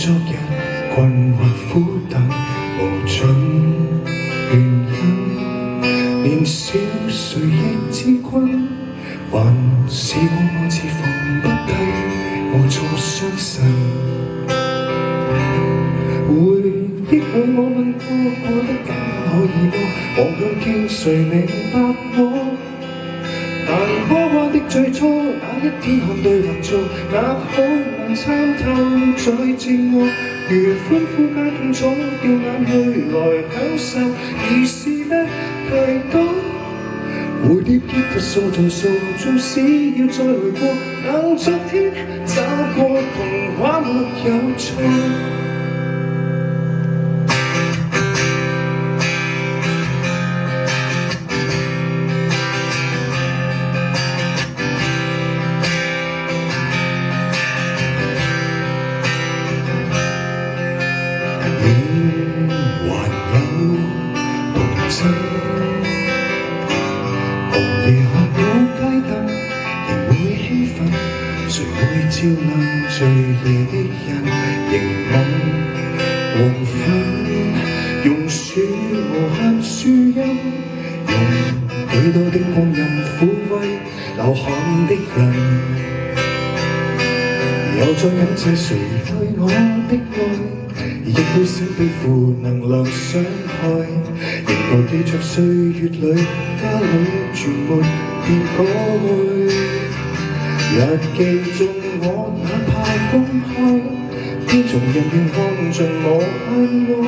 昨日困惑苦等無盡原因，年少誰亦知君，還是我自放不低，我錯傷神。回憶裏我問過得緊可以麼？望向天誰明白我？但娃娃的最初那一天看對或錯，那可能參透在寂寞，如歡呼皆痛楚，掉眼淚來享受，而是得太多。蝴蝶結的數在數，縱使要再來過，但昨天找過童話沒有錯。紅夜看到街燈，仍會興奮。誰會照亮最夜的人？凝望黃昏，用樹無限樹蔭，用許多的光陰撫慰流汗的人。又再感謝誰對我的愛，亦會少被負能量傷害，仍舊記着歲月裏家裏全沒變改。日記中我哪怕公開，天從人願看盡我恨愛，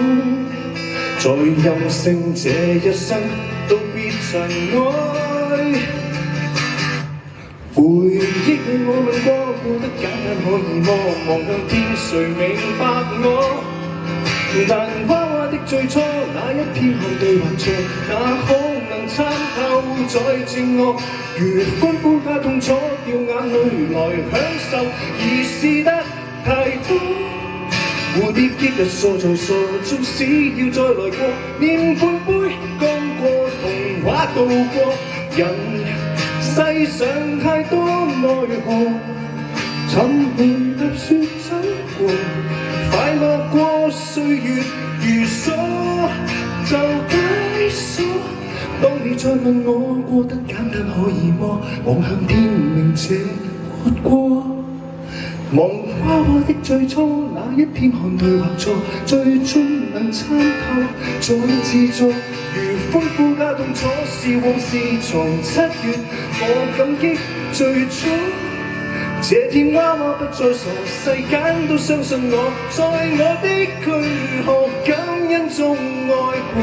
在任性這一生都必塵埃。回憶裏我問過，過得簡單可以麼？望向天誰明白我？但娃娃的最初那一天看對或錯，那可能參透在寂寞，如歡呼加痛楚，掉眼淚來享受，而是得太多。蝴蝶結日數在數，縱使要再來過，念半杯乾過童話渡過，人世上太多奈何，沉悶踏雪走過，快樂過歲月如鎖就解鎖。當你再問我過得簡單可以麼？望向天明這活過，望娃娃的最初那一天看對或錯，最終能參透再自作，如歡呼加痛楚，是往事從7月，我感激最初。這天娃娃不再傻，世間都相信我，在我的軀殼感恩中愛過。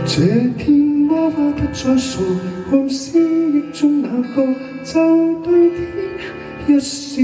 這天娃娃不再傻，看思憶中那個，就對天一笑。